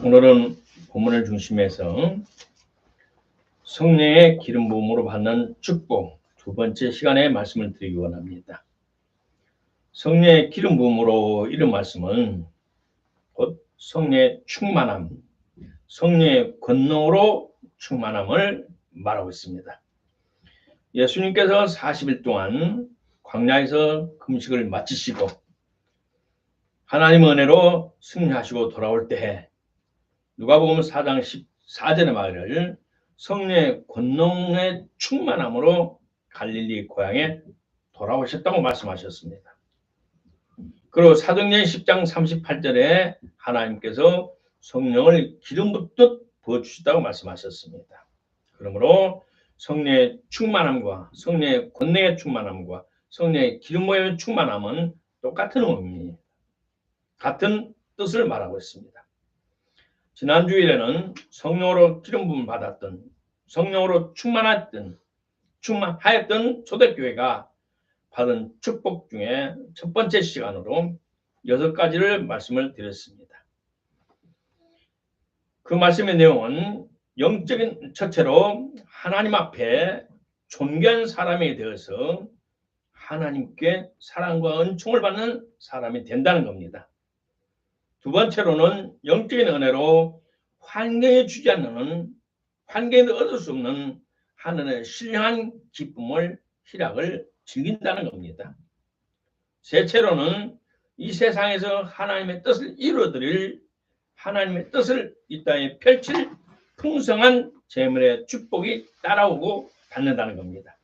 오늘은 본문을 중심해서 성령의 기름 부음으로 받는 축복 두 번째 시간에 말씀을 드리기 원합니다. 성령의 기름 부음으로 이런 말씀은 곧 성령의 충만함, 성령의 권능으로 충만함을 말하고 있습니다. 예수님께서 40일 동안 광야에서 금식을 마치시고 하나님의 은혜로 승리하시고 돌아올 때에 누가복음 4장 14절의 말을 성령의 권능의 충만함으로 갈릴리 고향에 돌아오셨다고 말씀하셨습니다. 그리고 사도행전 10장 38절에 하나님께서 성령을 기름 붓듯 부어주셨다고 말씀하셨습니다. 그러므로 성령의 충만함과 성령의 권능의 충만함과 성령의 기름 부음의 충만함은 똑같은 의미입니다. 같은 뜻을 말하고 있습니다. 지난 주일에는 성령으로 기름 부음을 받았던, 성령으로 충만하였던 초대교회가 받은 축복 중에 첫 번째 시간으로 6가지를 말씀을 드렸습니다. 그 말씀의 내용은 영적인 첫째로 하나님 앞에 존귀한 사람이 되어서 하나님께 사랑과 은총을 받는 사람이 된다는 겁니다. 두 번째로는 영적인 은혜로 환경에 주지 않는, 환경에 얻을 수 없는 하늘의 신령한 기쁨을, 희락을 즐긴다는 겁니다. 셋째로는 이 세상에서 하나님의 뜻을 이루어드릴, 하나님의 뜻을 이 땅에 펼칠 풍성한 재물의 축복이 따라오고 받는다는 겁니다.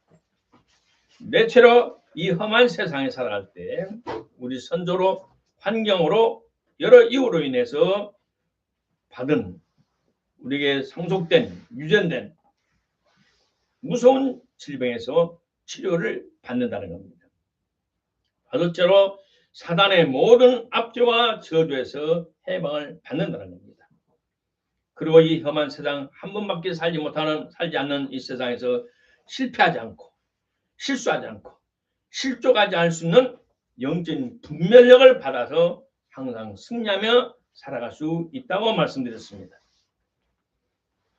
넷째로 이 험한 세상에 살아갈 때 우리 선조로, 환경으로, 여러 이유로 인해서 받은, 우리에게 상속된, 유전된 무서운 질병에서 치료를 받는다는 겁니다. 다섯째로 사단의 모든 압제와 저주에서 해방을 받는다는 겁니다. 그리고 이 험한 세상, 한 번밖에 살지 않는 이 세상에서 실패하지 않고, 실수하지 않고, 실족하지 않을 수 있는 영적인 분별력을 받아서 항상 승리하며 살아갈 수 있다고 말씀드렸습니다.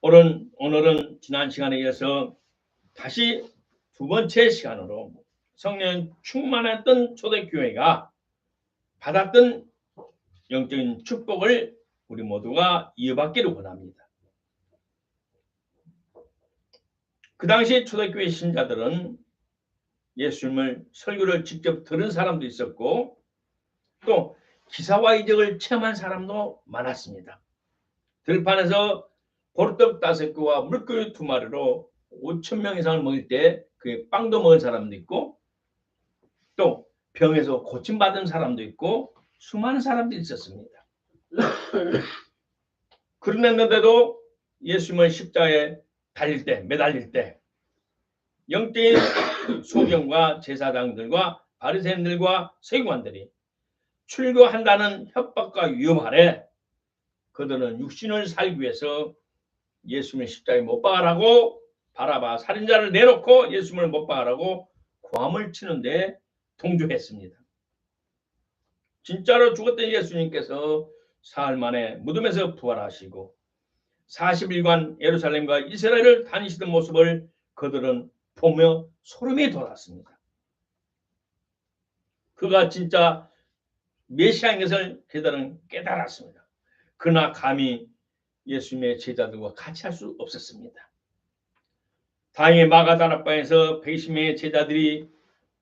오늘은 지난 시간에 이어서 다시 두 번째 시간으로 성령 충만했던 초대교회가 받았던 영적인 축복을 우리 모두가 이어받기를 원합니다. 그 당시 초대교회 신자들은 예수님을 설교를 직접 들은 사람도 있었고 또 기사와 이적을 체험한 사람도 많았습니다. 들판에서 보리떡 5개와 물고기 2마리로 5,000명 이상을 먹일 때 그 빵도 먹은 사람도 있고 또 병에서 고침받은 사람도 있고 수많은 사람들이 있었습니다. 그런데도 예수님을 십자가에 달릴 때, 매달릴 때 영적인 소경과 제사장들과 바리새인들과 서기관들이 출교한다는 협박과 위험 아래 그들은 육신을 살기 위해서 예수님을 십자가에 못 박으라고 바라바 살인자를 내놓고 예수님을 못 박으라고 고함을 치는데 동조했습니다. 진짜로 죽었던 예수님께서 사흘 만에 무덤에서 부활하시고 40일간 예루살렘과 이스라엘을 다니시던 모습을 그들은 보며 소름이 돋았습니다. 그가 진짜 메시아인 것을 그들은 깨달았습니다. 그러나 감히 예수님의 제자들과 같이 할 수 없었습니다. 다행히 마가다락방에서 120명의 제자들이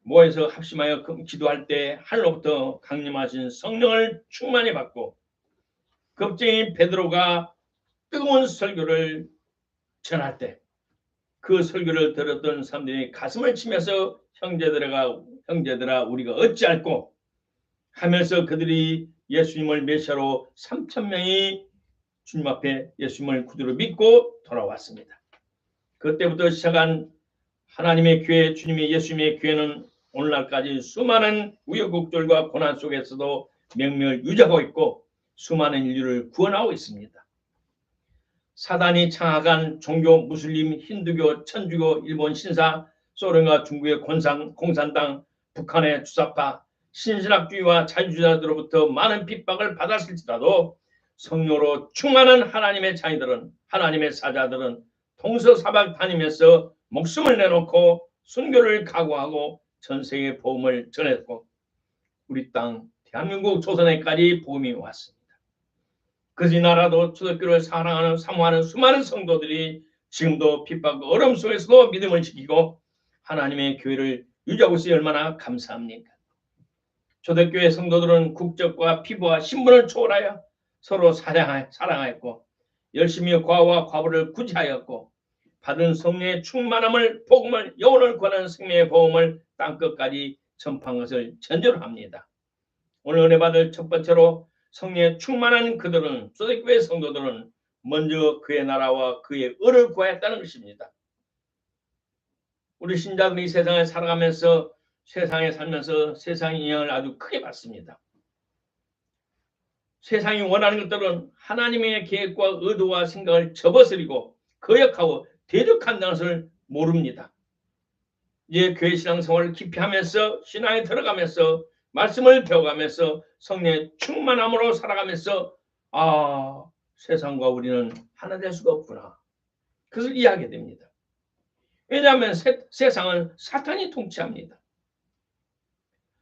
모여서 합심하여 기도할 때 하늘로부터 강림하신 성령을 충만히 받고 겁쟁이 베드로가 뜨거운 설교를 전할 때 그 설교를 들었던 사람들이 가슴을 치면서 형제들아 우리가 어찌할꼬 하면서 그들이 예수님을 메시아로 3,000명이 주님 앞에 예수님을 구주로 믿고 돌아왔습니다. 그때부터 시작한 하나님의 교회, 주님의 예수님의 교회는 오늘날까지 수많은 우여곡절과 고난 속에서도 명명을 유지하고 있고 수많은 인류를 구원하고 있습니다. 사단이 창악한 종교, 무슬림, 힌두교, 천주교, 일본 신사, 소련과 중국의 공산당, 북한의 주사파, 신신학주의와 자유주의자들로부터 많은 핍박을 받았을지라도 성령으로 충만한 하나님의 자녀들은, 하나님의 사자들은 동서사박 다니면서 목숨을 내놓고 순교를 각오하고 전 세계 복음을 전했고 우리 땅 대한민국 조선에까지 복음이 왔습니다. 그지 나라도 초대교회를 사랑하는 사모하는 수많은 성도들이 지금도 핍박과 어려움 속에서도 믿음을 지키고 하나님의 교회를 유지하고 있으니 얼마나 감사합니까? 초대교회 성도들은 국적과 피부와 신분을 초월하여 서로 사랑하였고 열심히 과와 과부를 구제하였고 받은 성령의 충만함을 복음을 영혼을 구하는 생명의 복음을 땅끝까지 전파한 것을 전제로 합니다. 오늘 은혜 받을 첫 번째로 성령의 충만한 그들은 초대교회 성도들은 먼저 그의 나라와 그의 의를 구하였다는 것입니다. 우리 신자들이 세상을 살아가면서 세상에 살면서 세상의 영향을 아주 크게 받습니다. 세상이 원하는 것들은 하나님의 계획과 의도와 생각을 접어버리고 거역하고 대적한다는 것을 모릅니다. 이제 교회 신앙생활을 깊이 하면서 신앙에 들어가면서 말씀을 배워가면서 성령의 충만함으로 살아가면서 세상과 우리는 하나 될 수가 없구나. 그것을 이해하게 됩니다. 왜냐하면 세상은 사탄이 통치합니다.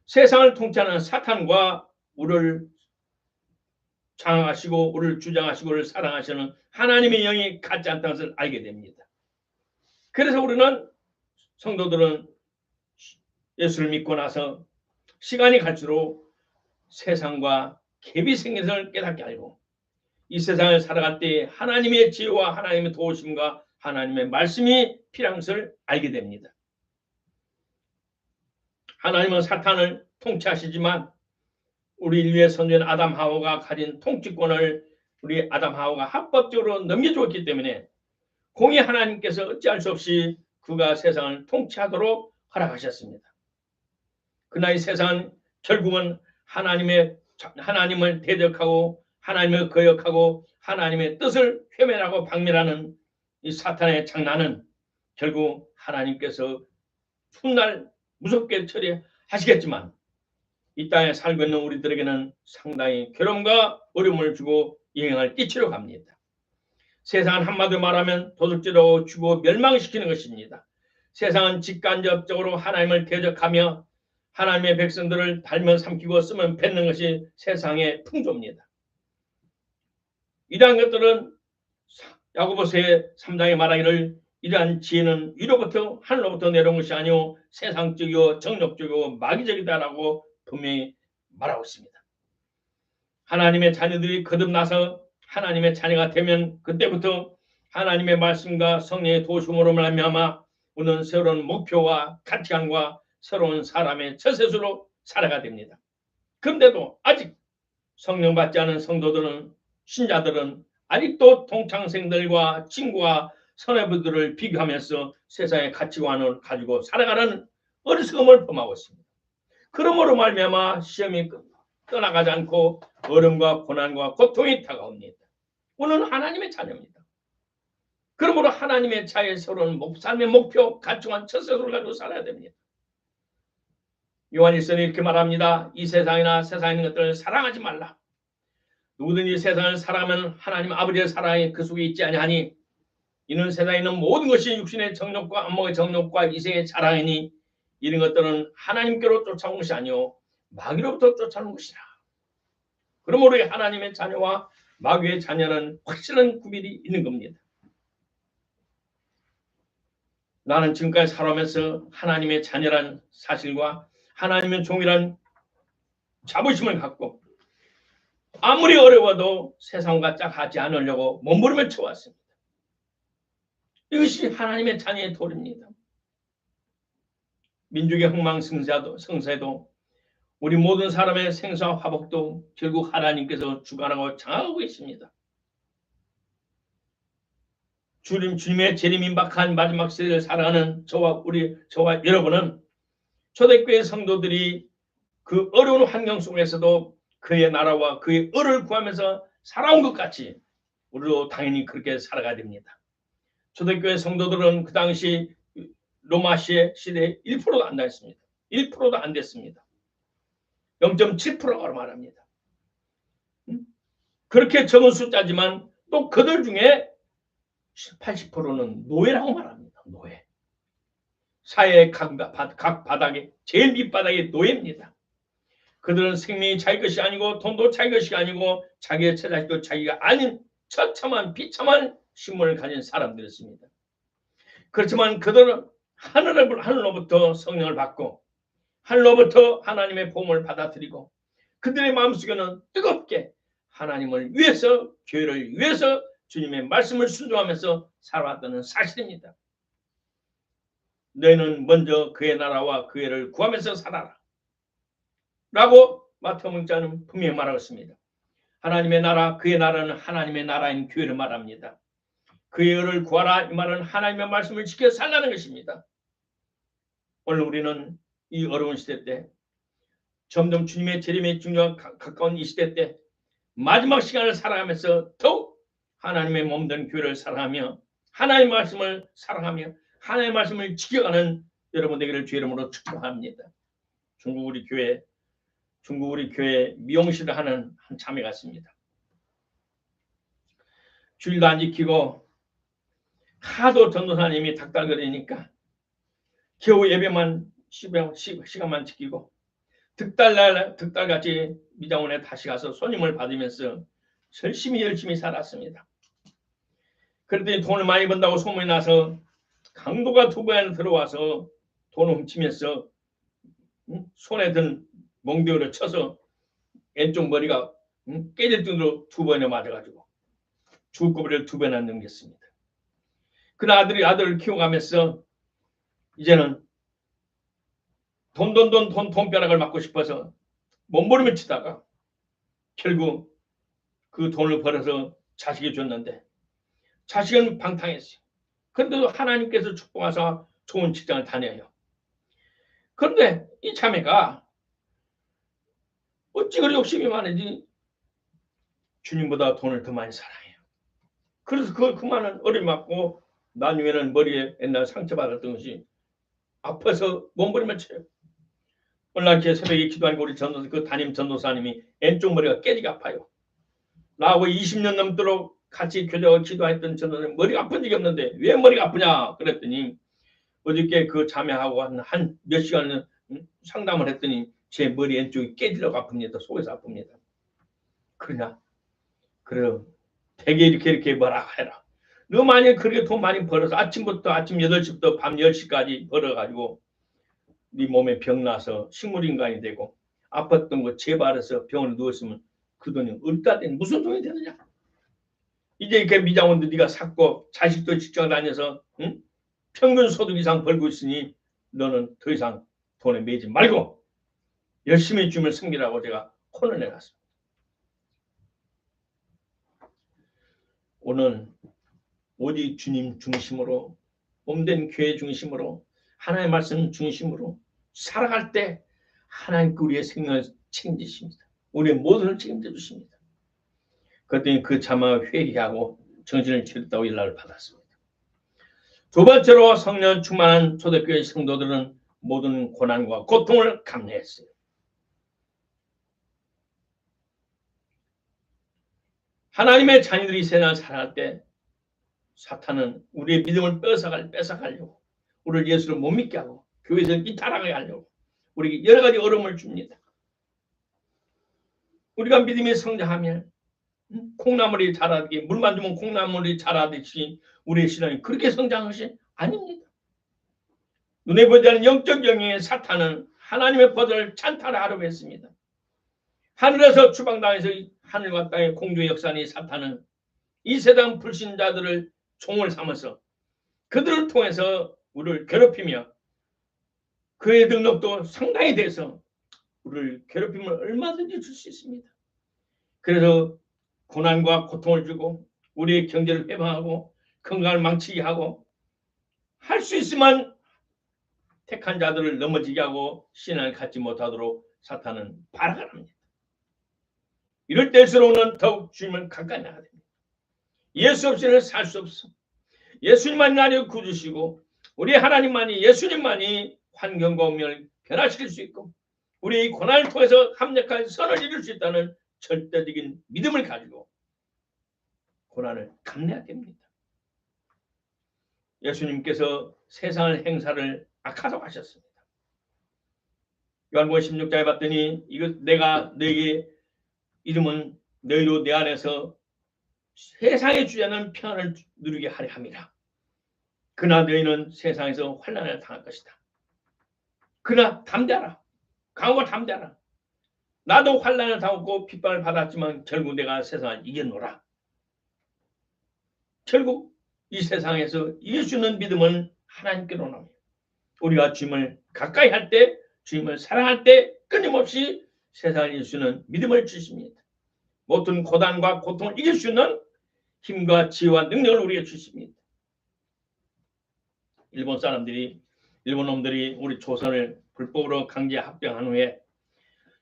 세상을 통치하는 사탄과 우리를 장악하시고 우리를 주장하시고 우리를 사랑하시는 하나님의 영이 같지 않다는 것을 알게 됩니다. 그래서 우리는 성도들은 예수를 믿고 나서 시간이 갈수록 세상과 갭이 생긴 것을 깨닫게 알고 이 세상을 살아갈 때 하나님의 지혜와 하나님의 도우심과 하나님의 말씀이 필요한 것을 알게 됩니다. 하나님은 사탄을 통치하시지만 우리 인류의 선조인 아담 하와가 가진 통치권을 우리 아담 하와가 합법적으로 넘겨주었기 때문에 공의 하나님께서 어찌할 수 없이 그가 세상을 통치하도록 허락하셨습니다. 그러나 이 세상은 결국은 하나님을 대적하고 하나님을 거역하고 하나님의 뜻을 회면하고 박멸하는 이 사탄의 장난은 결국 하나님께서 훗날 무섭게 처리하시겠지만 이 땅에 살고 있는 우리들에게는 상당히 괴로움과 어려움을 주고 영향을 끼치려 합니다. 세상은 한마디로 말하면 도둑질하고 죽고 멸망시키는 것입니다. 세상은 직간접적으로 하나님을 대적하며 하나님의 백성들을 달면 삼키고 쓰면 뱉는 것이 세상의 풍조입니다. 이러한 것들은 야고보서의 3장에 말하기를 이러한 지혜는 위로부터 하늘로부터 내려온 것이 아니오 세상적이고 정욕적이고 마귀적이다라고 분명히 말하고 있습니다. 하나님의 자녀들이 거듭나서 하나님의 자녀가 되면 그때부터 하나님의 말씀과 성령의 도심으로 말미암아 우리는 새로운 목표와 가치관과 새로운 사람의 처세수로 살아가야 됩니다. 그런데도 아직 성령 받지 않은 성도들은 신자들은 아직도 동창생들과 친구와 선배들을 비교하면서 세상의 가치관을 가지고 살아가는 어리석음을 범하고 있습니다. 그러므로 말미암아 시험이 떠나가지 않고 어려움과 고난과 고통이 다가옵니다. 우리는 하나님의 자녀입니다. 그러므로 하나님의 자의 새로운 삶의 목표, 가치관, 처세술을 가지고 살아야 됩니다. 요한일서는 이렇게 말합니다. 이 세상이나 세상에 있는 것들을 사랑하지 말라. 누구든지 세상을 사랑하면 하나님 아버지의 사랑이 그 속에 있지 아니하니 이는 세상에 있는 모든 것이 육신의 정욕과 안목의 정욕과 이생의 자랑이니 이런 것들은 하나님께로 쫓아온 것이 아니오 마귀로부터 쫓아온 것이라. 그러므로 하나님의 자녀와 마귀의 자녀는 확실한 구별이 있는 겁니다. 나는 지금까지 살아오면서 하나님의 자녀란 사실과 하나님의 종이란 자부심을 갖고 아무리 어려워도 세상과 짝하지 않으려고 몸부림을 쳐왔습니다. 이것이 하나님의 자녀의 도리입니다. 민족의 흥망성쇠도 우리 모든 사람의 생사와 화복도 결국 하나님께서 주관하고 장악하고 있습니다. 주님의 재림임박한 마지막 세대를 살아가는 저와 여러분은 초대교회 성도들이 그 어려운 환경 속에서도 그의 나라와 그의 의를 구하면서 살아온 것 같이 우리도 당연히 그렇게 살아가야 됩니다. 초대교회 성도들은 그 당시 로마 시대에 1%도 안 됐습니다. 1%도 안 됐습니다. 0.7%가 말합니다. 그렇게 적은 숫자지만 또 그들 중에 80%는 노예라고 말합니다. 노예. 사회의 각 바닥에 제일 밑바닥이 노예입니다. 그들은 생명이 자기 것이 아니고 돈도 자기 것이 아니고 자기의 처자식도 자기가 아닌 처참한 비참한 신분을 가진 사람들이었습니다. 그렇지만 그들은 하늘로부터 성령을 받고 하늘로부터 하나님의 보험을 받아들이고 그들의 마음속에는 뜨겁게 하나님을 위해서 교회를 위해서 주님의 말씀을 순종하면서 살아왔다는 사실입니다. 너희는 먼저 그의 나라와 그의 의를 구하면서 살아라 라고 마태복음 기자는 분명히 말하고 있습니다. 하나님의 나라, 그의 나라는 하나님의 나라인 교회를 말합니다. 그의 의를 구하라 이 말은 하나님의 말씀을 지켜 살라는 것입니다. 오늘 우리는 이 어려운 시대 때 점점 주님의 재림의 중요한 가까운 이 시대 때 마지막 시간을 살아가면서 더욱 하나님의 몸된 교회를 사랑하며 하나님의 말씀을 사랑하며 하나님의 말씀을 지켜가는 여러분 되기를 주 이름으로 축복합니다. 중국 우리 교회 미용실을 하는 한 자매가 있습니다. 주일도 안 지키고 하도 전도사님이 닥달거리니까 겨우 예배만 시간만 지키고 득달같이 미장원에 다시 가서 손님을 받으면서 열심히 살았습니다. 그랬더니 돈을 많이 번다고 소문이 나서 강도가 두 번 들어와서 돈을 훔치면서 손에 든 몽둥이를 쳐서 왼쪽 머리가 깨질 정도로 두 번이나 맞아가지고 죽을고비를 두 번이나 넘겼습니다. 그 아들을 키워가면서 이제는 돈벼락을 맞고 싶어서 몸부림을 치다가 결국 그 돈을 벌어서 자식이 줬는데 자식은 방탕했어요. 그런데도 하나님께서 축복하셔서 좋은 직장을 다녀요. 그런데 이 자매가 어찌 그리 욕심이 많은지 주님보다 돈을 더 많이 사랑해요. 그래서 그 많은 어려움 맞고 나중에는 머리에 옛날 상처받았던 것이 아파서 몸부림을 쳐요. 어느 날 새벽에 기도하니까 우리 그 담임 전도사님이 왼쪽 머리가 깨지게 아파요. 나하고 20년 넘도록 같이 교제하고 기도했던 전도사님 머리가 아픈 적이 없는데 왜 머리가 아프냐 그랬더니 어저께 그 자매하고 한 몇 시간 상담을 했더니 제 머리 왼쪽이 깨지려고 아픕니다. 속에서 아픕니다. 그러냐? 그래 되게 이렇게 뭐라 해라. 너 만약에 그렇게 돈 많이 벌어서 아침부터 아침 8시부터 밤 10시까지 벌어가지고 네 몸에 병 나서 식물인간이 되고 아팠던 거 재발해서 병원에 누웠으면 그 돈이 어디다 된 무슨 돈이 되느냐? 이제 이렇게 미장원도 네가 샀고 자식도 직장 다녀서 평균 소득 이상 벌고 있으니 너는 더 이상 돈에 매지 말고 열심히 주님을 섬기라고 제가 혼을 내놨습니다. 오늘 오직 주님 중심으로 몸된 교회 중심으로 하나님의 말씀 중심으로 살아갈 때 하나님께 우리의 생명을 책임지십니다. 우리의 모든을 책임져 주십니다. 그랬더니 그 자마가 회개하고 정신을 차렸다고 일날을 받았습니다. 두 번째로 성령 충만한 초대교회 성도들은 모든 고난과 고통을 감내했어요. 하나님의 자녀들이 세상을 살아갈 때 사탄은 우리의 믿음을 뺏어가려고 우리를 예수를 못 믿게 하고 교회에서 이탈하게 하려고 우리에게 여러 가지 어려움을 줍니다. 우리가 믿음이 성장하면 콩나물이 자라듯이 물만 주면 콩나물이 자라듯이 우리의 신앙이 그렇게 성장한 것이 아닙니다. 눈에 보지 않는 영적 영역의 사탄은 하나님의 법을 찬탈하려고 했습니다. 하늘에서 추방당해서 하늘과 땅의 공중의 역사는 사탄은 이 세상 불신자들을 종을 삼아서 그들을 통해서 우리를 괴롭히며 그의 능력도 상당히 돼서 우리를 괴롭힘을 얼마든지 줄 수 있습니다. 그래서 고난과 고통을 주고 우리의 경제를 회방하고 건강을 망치게 하고 할 수 있으면 택한 자들을 넘어지게 하고 신앙을 갖지 못하도록 사탄은 발악합니다. 이럴 때일수록은 더욱 주님을 가까이 나가야 됩니다. 예수 없이는 살 수 없어. 예수님만이 나를 구주시고 우리 하나님만이 예수님만이 환경과 운명을 변화시킬 수 있고 우리 고난을 통해서 합력한 선을 이룰 수 있다는 절대적인 믿음을 가지고 고난을 감내해야 됩니다. 예수님께서 세상의 행사를 악하다고 하셨습니다. 요한복음 16장에 봤더니 이거 내가 너에게 이름은 너희로 내 안에서 세상에 주지 않는 평안을 누리게 하려 함이라. 그러나 너희는 세상에서 환난을 당할 것이다. 그러나 담대하라. 강하고 담대하라. 나도 환난을 당하고 핍박을 받았지만 결국 내가 세상을 이겨노라. 결국 이 세상에서 이길 수 있는 믿음은 하나님께로 나옵니다. 우리가 주님을 가까이 할 때, 주님을 사랑할 때 끊임없이 세상을 이길 수 있는 믿음을 주십니다. 모든 고난과 고통을 이길 수 있는 힘과 지혜와 능력을 우리에게 주십니다. 일본 놈들이 우리 조선을 불법으로 강제 합병한 후에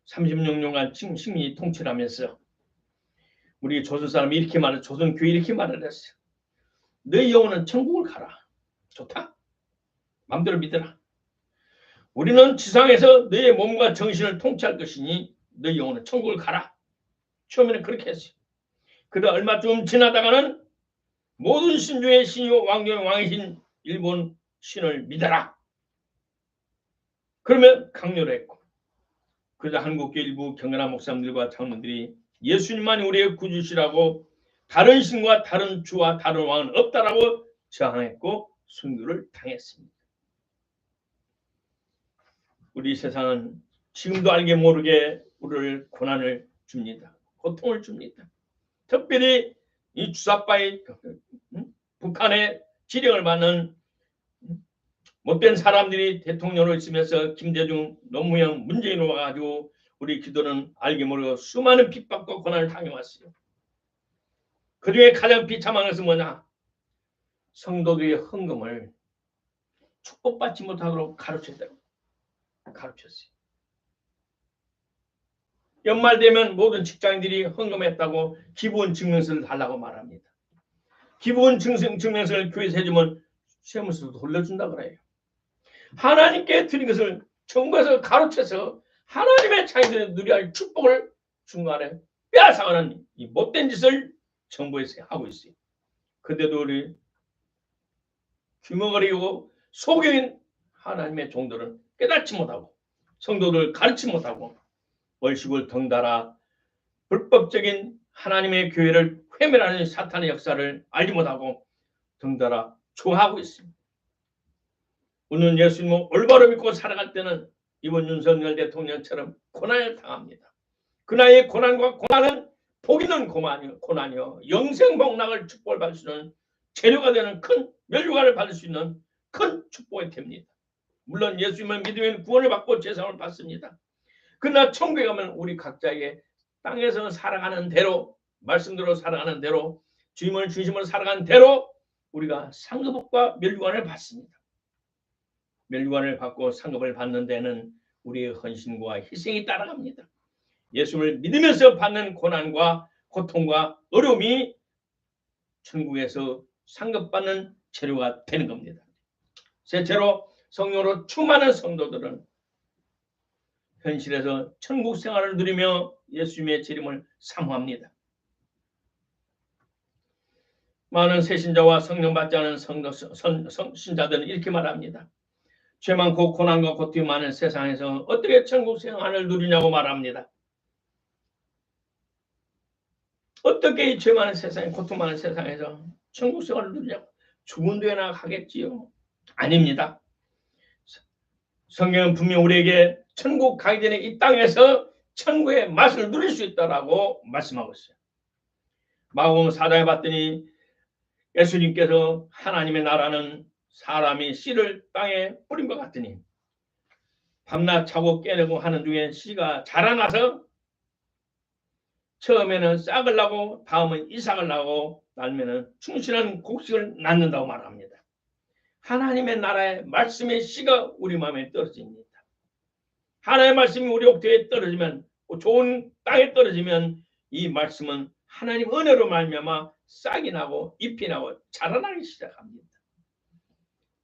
36년간 식민지 통치를 하면서 우리 조선 사람이 이렇게 말을, 조선 교회 이렇게 말을 했어요. 너희 영혼은 천국을 가라. 좋다. 마음대로 믿어라. 우리는 지상에서 너의 몸과 정신을 통치할 것이니 너희 영혼은 천국을 가라. 처음에는 그렇게 했어요. 그러다 얼마 좀 지나다가는 모든 신 중에 신이요 왕중의 왕이신 일본 신을 믿어라. 그러면 강요를 했고, 그러다 한국교 일부 경건한 목사님들과 장로들이 예수님만이 우리의 구주시라고 다른 신과 다른 주와 다른 왕은 없다라고 저항했고 순교를 당했습니다. 우리 세상은 지금도 알게 모르게 우리를 고난을 줍니다. 고통을 줍니다. 특별히 이 주사파의 북한의 지령을 받는 못된 사람들이 대통령으로 있으면서 김대중, 노무현, 문재인으로 와가지고 우리 기도는 알게 모르고 수많은 핍박과 고난을 당해왔어요. 그중에 가장 비참한 것은 뭐냐? 성도들의 헌금을 축복받지 못하도록 가르쳤어요. 연말 되면 모든 직장인들이 헌금했다고 기부원 증명서를 달라고 말합니다. 기부원 증명서를 교회에서 해주면 세무서도 돌려준다 그래요. 하나님께 드린 것을 정부에서 가로채서 하나님의 자녀들이 누려야 할 축복을 중간에 빼앗아가는 이 못된 짓을 정부에서 하고 있어요. 그런데도 우리 귀머거리고 속여인 하나님의 종들은 깨닫지 못하고 성도들 가르치지 못하고 월식을 덩달아 불법적인 하나님의 교회를 회멸하는 사탄의 역사를 알지 못하고 덩달아 좋아하고 있습니다. 우리는 예수님을 올바로 믿고 살아갈 때는 이번 윤석열 대통령처럼 고난을 당합니다. 그나의 고난과 고난은 복 있는 고난이요 영생복락을 축복을 받을 수 있는 재료가 되는 큰 면류관을 받을 수 있는 큰 축복이 됩니다. 물론 예수님을 믿으면 구원을 받고 제사함을 받습니다. 그러나 천국에 가면 우리 각자의 땅에서 살아가는 대로, 말씀대로 살아가는 대로, 주님을 중심으로 살아가는 대로 우리가 상급과 면류관을 받습니다. 면류관을 받고 상급을 받는 데는 우리의 헌신과 희생이 따라갑니다. 예수를 믿으면서 받는 고난과 고통과 어려움이 천국에서 상급받는 재료가 되는 겁니다. 셋째로 성령으로 충만한 성도들은 현실에서 천국 생활을 누리며 예수님의 재림을 사모합니다. 많은 새신자와 성령 받지 않은 신자들은 이렇게 말합니다. 죄 많고 고난과 고통이 많은 세상에서 어떻게 천국 생활을 누리냐고 말합니다. 어떻게 이 죄 많은 세상에, 고통 많은 세상에서 천국 생활을 누리냐고. 죽은 뒤에나 가겠지요. 아닙니다. 성경은 분명 우리에게 천국 가기 전에 이 땅에서 천국의 맛을 누릴 수 있다라고 말씀하고 있어요. 마가복음 4장에 봤더니 예수님께서 하나님의 나라는 사람이 씨를 땅에 뿌린 것 같으니 밤낮 자고 깨내고 하는 중에 씨가 자라나서 처음에는 싹을 나고 다음은 이삭을 나고 날면은 충실한 곡식을 낳는다고 말합니다. 하나님의 나라의 말씀의 씨가 우리 마음에 떨어집니다. 하나님의 말씀이 우리 옥토에 떨어지면, 좋은 땅에 떨어지면 이 말씀은 하나님 은혜로 말미암아 싹이 나고 잎이 나고 자라나기 시작합니다.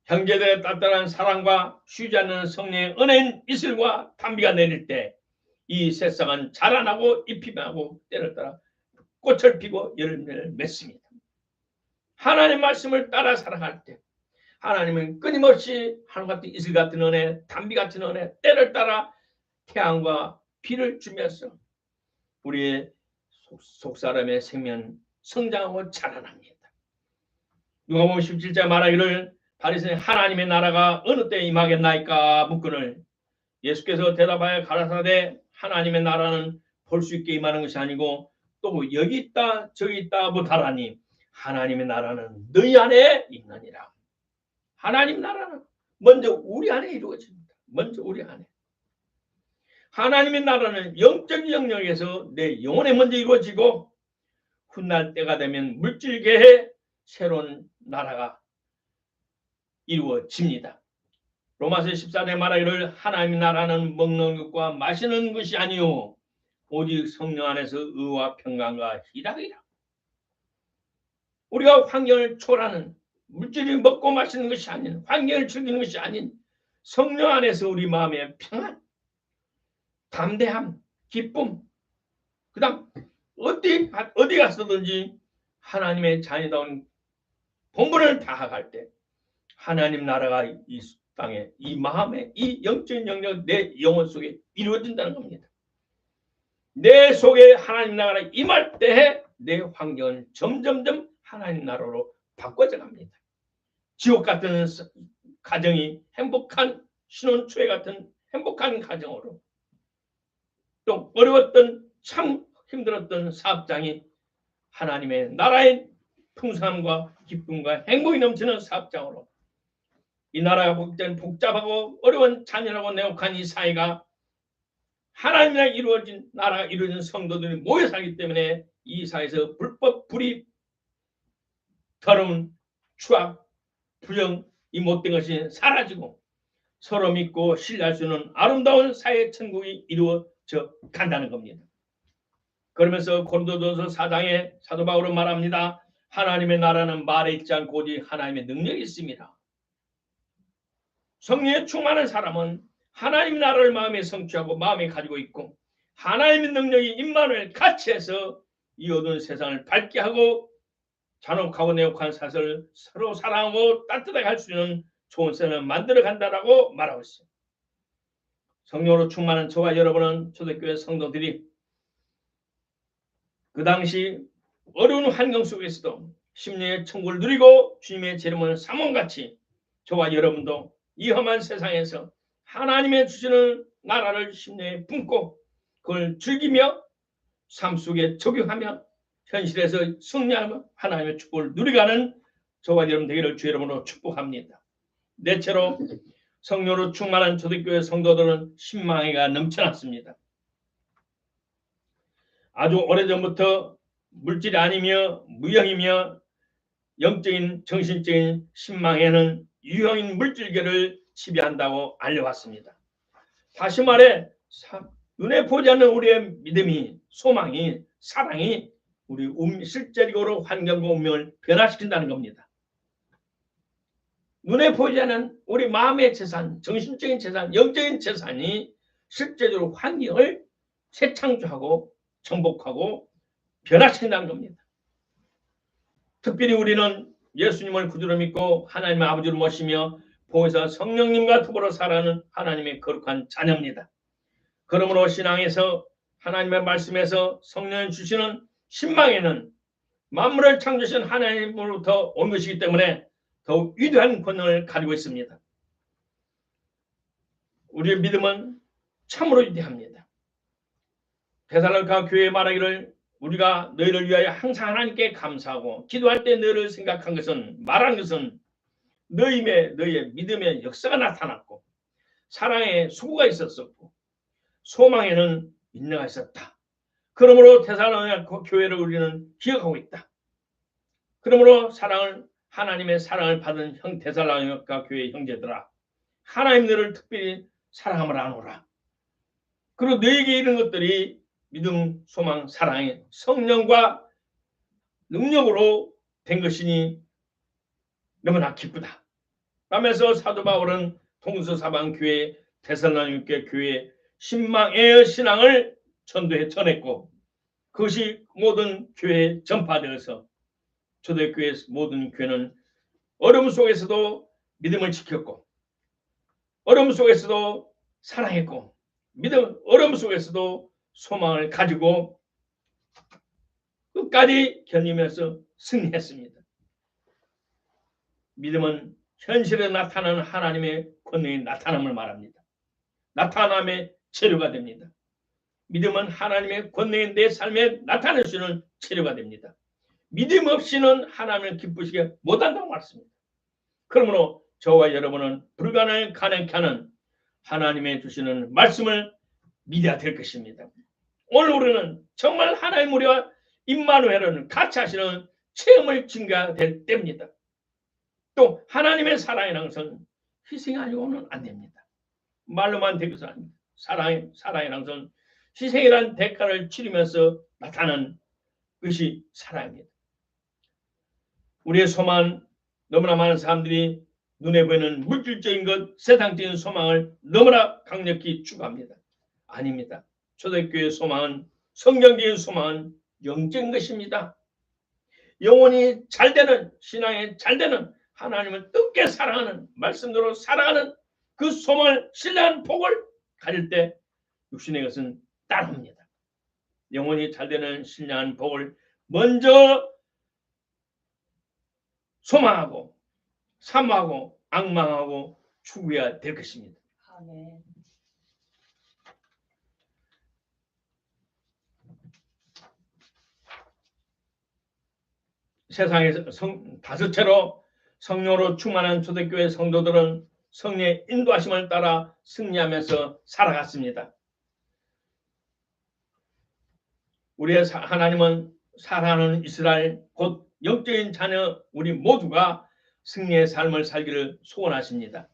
형제들의 따뜻한 사랑과 쉬지 않는 성령의 은혜인 이슬과 단비가 내릴 때 이 새싹은 자라나고 잎이 나고 때를 따라 꽃을 피고 열매를 맺습니다. 하나님 말씀을 따라 살아갈 때 하나님은 끊임없이 하늘 같은 이슬 같은 은혜, 단비 같은 은혜, 때를 따라 태양과 비를 주면서 우리의 속사람의 생명 성장하고 자라납니다. 누가복음 17장 말하기를 바리새인 하나님의 나라가 어느 때에 임하겠나이까 묻거늘 예수께서 대답하여 가라사대 하나님의 나라는 볼 수 있게 임하는 것이 아니고 또 여기 있다 저기 있다 못하라니 하나님의 나라는 너희 안에 있느니라. 하나님 나라는 먼저 우리 안에 이루어집니다. 먼저 우리 안에. 하나님의 나라는 영적 영역에서 내 영혼에 먼저 이루어지고 훗날 때가 되면 물질계에 새로운 나라가 이루어집니다. 로마서 14장 말하기를 하나님의 나라는 먹는 것과 마시는 것이 아니요 오직 성령 안에서 의와 평강과 희락이라. 우리가 환경을 초월하는 물질이 먹고 마시는 것이 아닌 환경을 즐기는 것이 아닌 성령 안에서 우리 마음의 평안, 담대함, 기쁨, 그 다음 어디 갔어든지 하나님의 자녀다운 본분을 다하갈 때 하나님 나라가 이 땅에 이 마음에 이 영적인 영역 내 영혼 속에 이루어진다는 겁니다. 내 속에 하나님 나라가 임할 때 내 환경은 점점점 하나님 나라로 바꿔져 갑니다. 지옥 같은 가정이 행복한 신혼초에 같은 행복한 가정으로 또 어려웠던 참 힘들었던 사업장이 하나님의 나라의 풍성함과 기쁨과 행복이 넘치는 사업장으로 이 나라가 복잡하고 어려운 잔인하고 내혹한 이 사회가 하나님이랑 이루어진 나라가 이루어진 성도들이 모여 살기 때문에 이 사회에서 불법, 불의, 더러운 추악, 부정, 이 못된 것이 사라지고 서로 믿고 신뢰할 수 있는 아름다운 사회 천국이 이루어져 간다는 겁니다. 그러면서 고린도전서 4장에 사도 바울은 말합니다. 하나님의 나라는 말에 있지 않고 오직 하나님의 능력이 있습니다. 성령에 충만한 사람은 하나님의 나라를 마음에 성취하고 마음에 가지고 있고 하나님의 능력이 임마누엘 같이 해서 이 어두운 세상을 밝게 하고 잔혹하고 내혹한 사슬을 서로 사랑하고 따뜻하게 할 수 있는 좋은 세상을 만들어 간다라고 말하고 있어요. 성령으로 충만한 저와 여러분은 초대교회 성도들이 그 당시 어려운 환경 속에서도 심령의 천국을 누리고 주님의 재림을 사모같이 저와 여러분도 이 험한 세상에서 하나님의 주시는 나라를 심령에 품고 그걸 즐기며 삶 속에 적용하며 현실에서 승리하며 하나님의 축복을 누리가는 저와 여러분 되기를 주 이름으로 축복합니다. 넷째로 성령으로 충만한 초대교회 성도들은 신망이가 넘쳐났습니다. 아주 오래전부터 물질이 아니며 무형이며 영적인 정신적인 신망에는 유형인 물질계를 지배한다고 알려왔습니다. 다시 말해 눈에 보지 않는 우리의 믿음이 소망이 사랑이 우리 실제적으로 환경과 운명을 변화시킨다는 겁니다. 눈에 보이지 않는 우리 마음의 재산, 정신적인 재산, 영적인 재산이 실제적으로 환경을 재창조하고 정복하고 변화시킨다는 겁니다. 특별히 우리는 예수님을 구주로 믿고 하나님의 아버지를 모시며 보혜사 성령님과 더불어 살아가는 하나님의 거룩한 자녀입니다. 그러므로 신앙에서 하나님의 말씀에서 성령을 주시는 신망에는 만물을 창조하신 하나님으로부터 온 것이기 때문에 더욱 위대한 권능을 가지고 있습니다. 우리의 믿음은 참으로 위대합니다. 데살로니가 교회에 말하기를 우리가 너희를 위하여 항상 하나님께 감사하고 기도할 때 너희를 생각한 것은 말한 것은 너희의 믿음의 역사가 나타났고 사랑의 수고가 있었었고 소망에는 인내가 있었다. 그러므로 데살로니가 교회를 우리는 기억하고 있다. 그러므로 하나님의 사랑을 받은 데살로니가 교회의 형제들아 하나님 너를 특별히 사랑함을 아노라. 그리고 너에게 이런 것들이 믿음, 소망, 사랑의 성령과 능력으로 된 것이니 너무나 기쁘다. 라면서 사도 바울은 동서 사방 교회 데살로니가 교회 신망의 신앙을 전했고 그것이 모든 교회에 전파되어서 초대교회 모든 교회는 어려움 속에서도 믿음을 지켰고 어려움 속에서도 사랑했고 어려움 속에서도 소망을 가지고 끝까지 견디면서 승리했습니다. 믿음은 현실에 나타나는 하나님의 권능이 나타남을 말합니다. 나타남의 재료가 됩니다. 믿음은 하나님의 권능이 내 삶에 나타낼 수 있는 재료가 됩니다. 믿음 없이는 하나님을 기쁘시게 못한다고 말씀입니다. 그러므로 저와 여러분은 불가능을 가능케 하는 하나님의 주시는 말씀을 믿어야 될 것입니다. 오늘 우리는 정말 하나님 우리와 임마누엘을 같이 하시는 체험을 증가될 때입니다. 또 하나님의 사랑이라는 것은 희생이 아니고는 안 됩니다. 말로만 될 것은 아닙니다. 사랑이라는 것은 희생이라는 대가를 치르면서 나타나는 것이 사랑입니다. 우리의 소망은 너무나 많은 사람들이 눈에 보이는 물질적인 것, 세상적인 소망을 너무나 강력히 추구합니다. 아닙니다. 초대교회의 소망은, 성경적인 소망은 영적인 것입니다. 영혼이 잘되는, 신앙이 잘되는, 하나님을 뜨겁게 사랑하는, 말씀대로 살아가는 그 소망을, 신뢰한 복을 가질 때 육신의 것은 따릅니다. 영혼이 잘되는 신뢰한 복을 먼저 소망하고 사모하고 악망하고 추구해야 될 것입니다. 아멘. 세상에서 다섯째로 성령으로 충만한 초대교회 성도들은 성령의 인도하심을 따라 승리하면서 살아갔습니다. 우리의 하나님은 사랑하는 이스라엘 곧 영적인 자녀 우리 모두가 승리의 삶을 살기를 소원하십니다.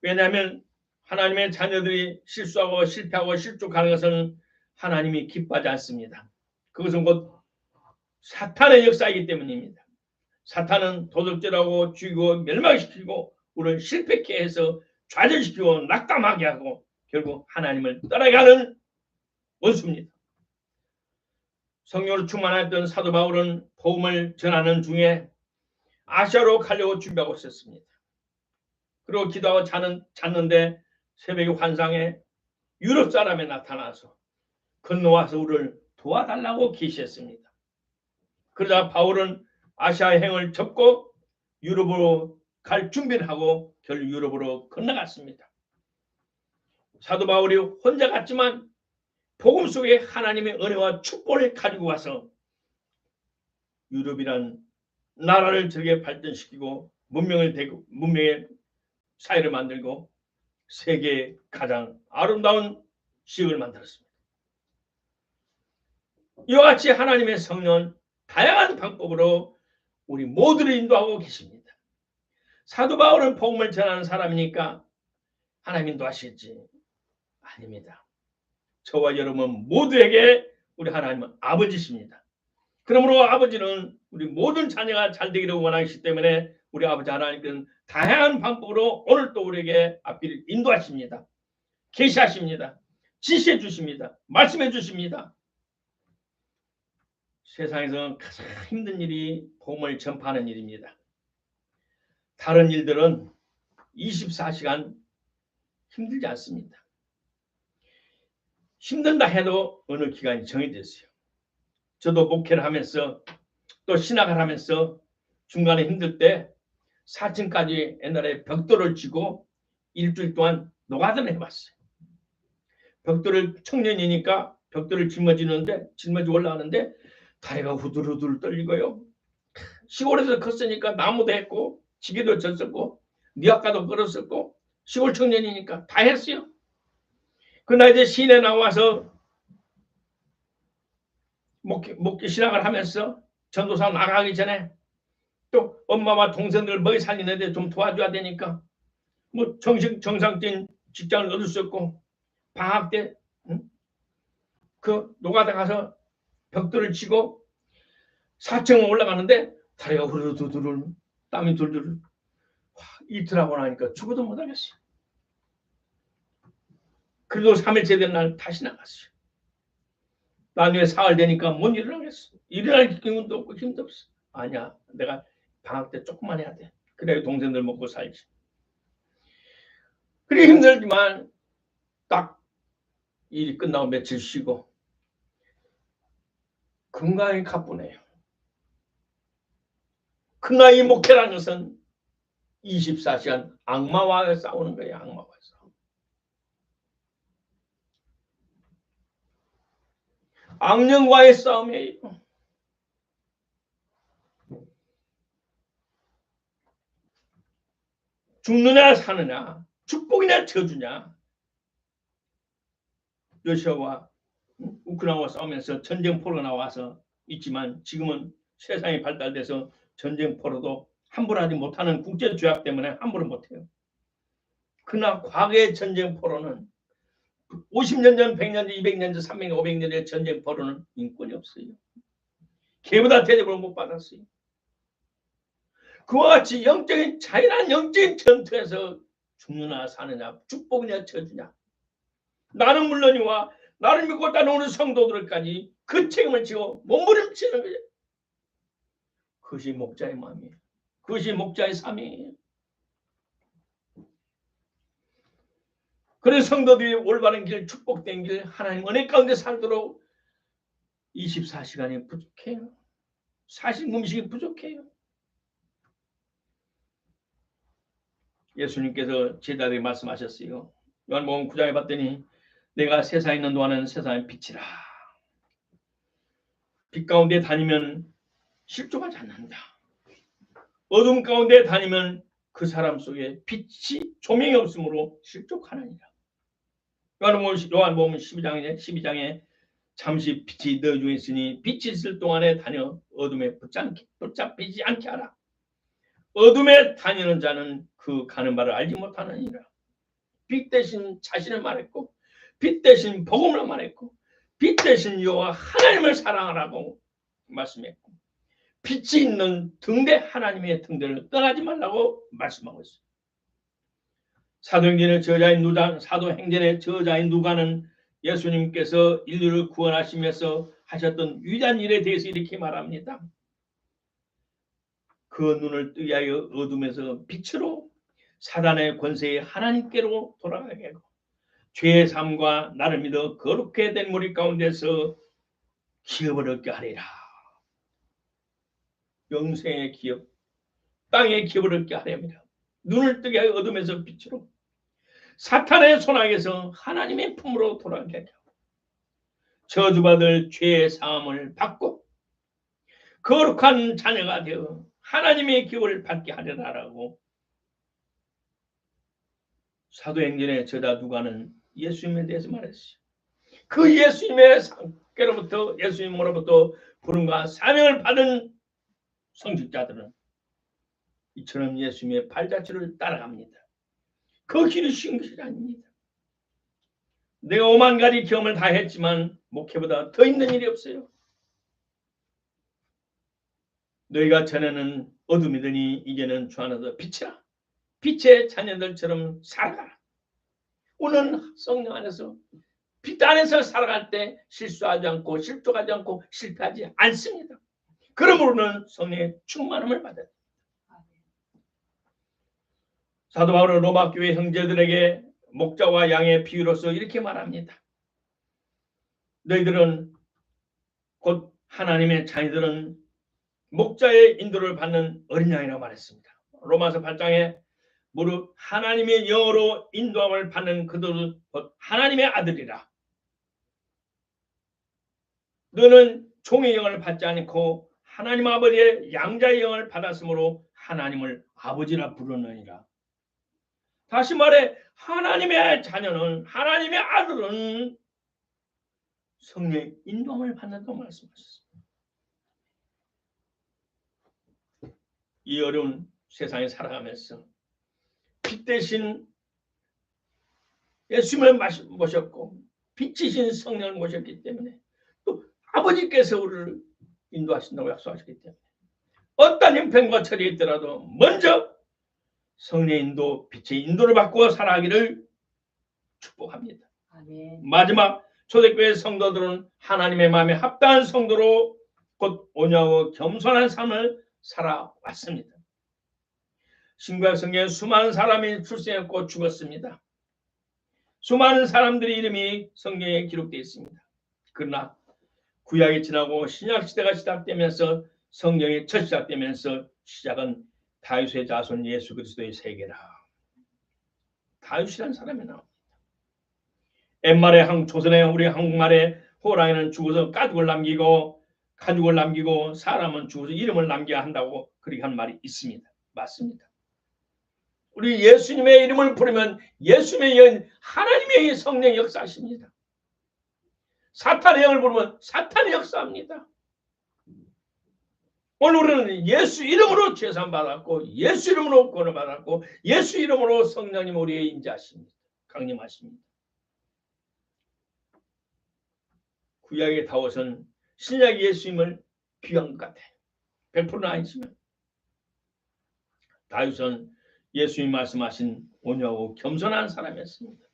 왜냐하면 하나님의 자녀들이 실수하고 실패하고 실족하는 것은 하나님이 기뻐하지 않습니다. 그것은 곧 사탄의 역사이기 때문입니다. 사탄은 도둑질하고 죽이고 멸망시키고 우리를 실패케 해서 좌절시키고 낙담하게 하고 결국 하나님을 떠나게 하는 원수입니다. 성령으로 충만했던 사도 바울은 복음을 전하는 중에 아시아로 가려고 준비하고 있었습니다. 그리고 기도하고 잤는데 새벽에 환상에 유럽 사람이 나타나서 건너와서 우리를 도와달라고 계시했습니다. 그러자 바울은 아시아 행을 접고 유럽으로 갈 준비를 하고 결국 유럽으로 건너갔습니다. 사도 바울이 혼자 갔지만 복음 속에 하나님의 은혜와 축복을 가지고 와서 유럽이란 나라를 저게 발전시키고 문명의 사회를 만들고 세계의 가장 아름다운 지역을 만들었습니다. 이와 같이 하나님의 성령은 다양한 방법으로 우리 모두를 인도하고 계십니다. 사도 바울은 복음을 전하는 사람이니까 하나님 인도하시겠지? 아닙니다. 저와 여러분 모두에게 우리 하나님은 아버지십니다. 그러므로 아버지는 우리 모든 자녀가 잘 되기를 원하시기 때문에 우리 아버지 하나님께서는 다양한 방법으로 오늘 또 우리에게 앞길을 인도하십니다. 계시하십니다. 지시해 주십니다. 말씀해 주십니다. 세상에서 가장 힘든 일이 복음을 전파하는 일입니다. 다른 일들은 24시간 힘들지 않습니다. 힘든다 해도 어느 기간이 정해져 있어요. 저도 목회를 하면서 또 신학을 하면서 중간에 힘들 때 4층까지 옛날에 벽돌을 쥐고 일주일 동안 노가다를 해봤어요. 벽돌을 청년이니까 벽돌을 짊어지고 올라가는데 다리가 후들후들 떨리고요. 시골에서 컸으니까 나무도 했고 지게도 졌었고 니아까도 끌었었고 시골 청년이니까 다 했어요. 그날 이제 시내 나와서 목회 신학을 하면서 전도사 나가기 전에 또 엄마와 동생들 먹이 살리는데 좀 도와줘야 되니까 뭐 정상적인 직장을 얻을 수 없고 방학 때 그 노가다 가서 벽돌을 치고 4층 올라가는데 다리가 후루두두를 땀이 둘둘 이틀하고 나니까 죽어도 못하겠어요. 그래도 3일째 된 날 다시 나갔어요. 나중에 사흘 되니까 못 일어나겠어. 일어날 기운도 없고 힘도 없어. 아니야, 내가 방학 때 조금만 해야 돼. 그래 동생들 먹고 살지. 그래 힘들지만 딱 일이 끝나고 며칠 쉬고 건강이 가뿐해요. 그 나이 목회라는 것은 24시간 악마와 싸우는 거예요. 악마와 싸움. 악령과의 싸움이에요. 죽느냐 사느냐, 축복이냐 저주냐. 러시아와 우크라이나와 싸우면서 전쟁포로 나와서 있지만 지금은 세상이 발달돼서 전쟁포로도 함부로 하지 못하는 국제조약 때문에 함부로 못해요. 그러나 과거의 전쟁포로는 50년 전, 100년 전, 200년 전, 300년, 500년의 전쟁포로는 인권이 없어요. 걔보다 대접을 못 받았어요. 그와 같이 영적인 자연한 영적인 전투에서 죽느냐 사느냐, 축복이냐 저주냐. 나는 물론이와 나를 믿고 따라오는 성도들까지 그 책임을 지고 몸부림치는 거예요. 그것이 목자의 마음이에요. 그것이 목자의 삶이에요. 그래서 성도들이 올바른 길, 축복된 길, 하나님 은혜 가운데 살도록 24시간이 부족해요. 사실 음식이 부족해요. 예수님께서 제자들에게 말씀하셨어요. 요한복음 9장에 봤더니 내가 세상에 있는 동안은 세상의 빛이라. 빛 가운데 다니면 실족하지 않는다. 어둠 가운데 다니면 그 사람 속에 빛이 조명이 없으므로 실족하느니라. 요한복음 12장에 잠시 빛이 너 중에 있으니 빛이 있을 동안에 다녀 어둠에 붙잡히지 않게 하라. 어둠에 다니는 자는 그 가는 바를 알지 못하느니라. 빛 대신 자신을 말했고 빛 대신 복음을 말했고 빛 대신 여호와 하나님을 사랑하라고 말씀했고 빛이 있는 등대 하나님의 등대를 떠나지 말라고 말씀하고 있어요. 사도행전의 저자인 누가, 사도행전의 저자인 누가는 예수님께서 인류를 구원하시면서 하셨던 위대한 일에 대해서 이렇게 말합니다. 그 눈을 뜨게 하여 어둠에서 빛으로 사단의 권세에 하나님께로 돌아가게 하고 죄의 삶과 나를 믿어 거룩게 된 무리 가운데서 기업을 얻게 하리라. 영생의 기업, 땅의 기업을 얻게 하렵니다. 눈을 뜨게 하여 어둠에서 빛으로 사탄의 손아귀에서 하나님의 품으로 돌아가게 하고 저주받을 죄의 사함을 받고 거룩한 자녀가 되어 하나님의 기업을 받게 하려라라고 사도행전의 저자 누가는 예수님에 대해서 말했어요. 그 예수님의 상께로부터 예수님으로부터 부름과 사명을 받은 성직자들은 이처럼 예수님의 발자취를 따라갑니다. 그 길이 쉬운 것이 아닙니다. 내가 5만 가지 경험을 다 했지만 목회보다 더 있는 일이 없어요. 너희가 전에는 어둠이더니 이제는 주 안에서 빛이라. 빛의 자녀들처럼 살아가라. 오늘 성령 안에서 빛 안에서 살아갈 때 실수하지 않고 실족하지 않고 실패하지 않습니다. 그러므로는 성령의 충만함을 받아야 됩니다. 사도 바울은 로마 교회 형제들에게 목자와 양의 비유로서 이렇게 말합니다. 너희들은 곧 하나님의 자녀들은 목자의 인도를 받는 어린 양이라고 말했습니다. 로마서 8장에 무릇 하나님의 영으로 인도함을 받는 그들은 곧 하나님의 아들이라. 너는 종의 영을 받지 않고 하나님 아버지의 양자의 영을 받았으므로 하나님을 아버지라 부르느니라. 다시 말해 하나님의 자녀는 하나님의 아들은 성령의 인도함을 받는다고 말씀하셨습니다. 이 어려운 세상에 살아가면서 빛 대신 예수님을 모셨고 빛이신 성령을 모셨기 때문에 또 아버지께서 우리를 인도하신다고 약속하셨기 때문에 어떤 형편과 처리에 있더라도 먼저 성령의 인도, 빛의 인도를 받고 살아가기를 축복합니다. 아멘. 마지막 초대교회 성도들은 하나님의 마음에 합당한 성도로 곧 온유하고 겸손한 삶을 살아왔습니다. 신구약 성경에 수많은 사람이 출생했고 죽었습니다. 수많은 사람들의 이름이 성경에 기록되어 있습니다. 그러나 구약이 지나고 신약 시대가 시작되면서 성경이 첫 시작되면서 시작은 다윗의 자손 예수 그리스도의 세계라. 다윗이라는 사람이 나옵니다. 옛말에 조선의 우리 한국말에 호랑이는 죽어서 가죽을 남기고 사람은 죽어서 이름을 남겨야 한다고 그렇게 한 말이 있습니다. 맞습니다. 우리 예수님의 이름을 부르면 예수님의 하나님의 성령 역사하십니다. 사탄의 영을 부르면 사탄의 역사합니다. 오늘 우리는 예수 이름으로 죄산 받았고 예수 이름으로 구원을 받았고 예수 이름으로 성령님 우리의 임재하십니다. 강림하십니다. 구약의 다윗은 신약 예수님을 비한 것 같아요. 100%는 아니지만 다윗은 예수님 말씀하신 온유하고 겸손한 사람이었습니다.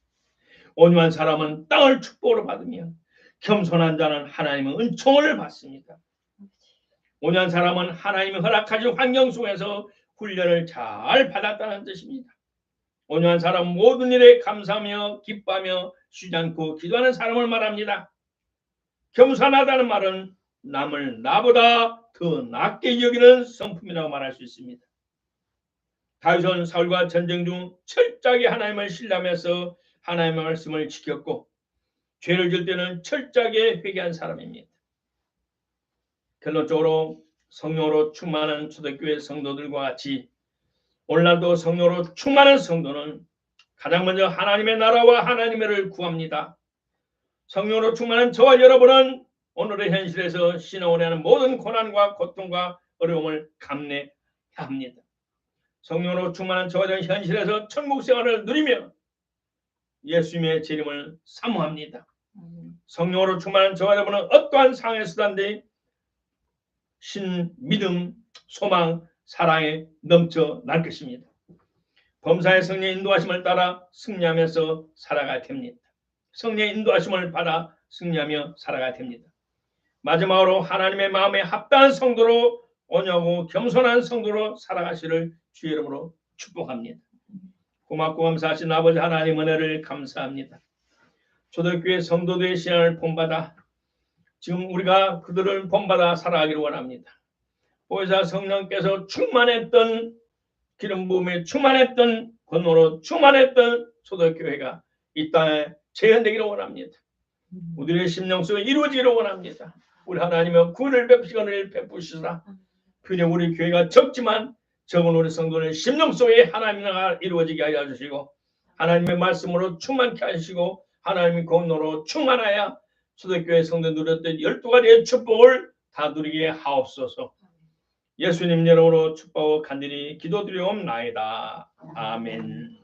온유한 사람은 땅을 축복으로 받으며 겸손한 자는 하나님의 은총을 받습니다. 온유한 사람은 하나님이 허락하신 환경 속에서 훈련을 잘 받았다는 뜻입니다. 온유한 사람은 모든 일에 감사하며 기뻐하며 쉬지 않고 기도하는 사람을 말합니다. 겸손하다는 말은 남을 나보다 더 낮게 여기는 성품이라고 말할 수 있습니다. 다윗은 사울과 전쟁 중 철저하게 하나님을 신뢰하면서 하나님의 말씀을 지켰고 죄를 질 때는 철저하게 회개한 사람입니다. 결론적으로 성령으로 충만한 초대교회 성도들과 같이 오늘날도 성령으로 충만한 성도는 가장 먼저 하나님의 나라와 하나님의 를 구합니다. 성령으로 충만한 저와 여러분은 오늘의 현실에서 신앙원에 하는 모든 고난과 고통과 어려움을 감내해야 합니다. 성령으로 충만한 저와 여러분 현실에서 천국 생활을 누리며 예수님의 재림을 사모합니다. 성령으로 충만한 저와 여러분은 어떠한 상황에서든지 믿음, 소망, 사랑에 넘쳐날 것입니다. 범사의 성령의 인도하심을 따라 승리하면서 살아가야 됩니다. 성령의 인도하심을 받아 승리하며 살아가야 됩니다. 마지막으로 하나님의 마음에 합당한 성도로 온유하고 겸손한 성도로 살아가시를 주의 이름으로 축복합니다. 고맙고 감사하신 아버지 하나님 은혜를 감사합니다. 초대교회 성도들의 신앙을 본받아 지금 우리가 그들을 본받아 살아가기를 원합니다. 보혜사 성령께서 충만했던 기름 부음에 충만했던 권노로 충만했던 초대교회가 이 땅에 재현되기를 원합니다. 우리의 심령 속에 이루어지기를 원합니다. 우리 하나님의 구원을 베푸시라. 그냥 우리 교회가 적지만 적은 우리 성도는 심령 속에 하나님의 나라가 이루어지게 하여 주시고 하나님의 말씀으로 충만케 하시고 하나님의 권노로 충만하여 초대교회 성도 누렸던 12가지의 축복을 다 누리게 하옵소서. 예수님 이름으로 축복하고 간절히 기도드리옵나이다. 아멘.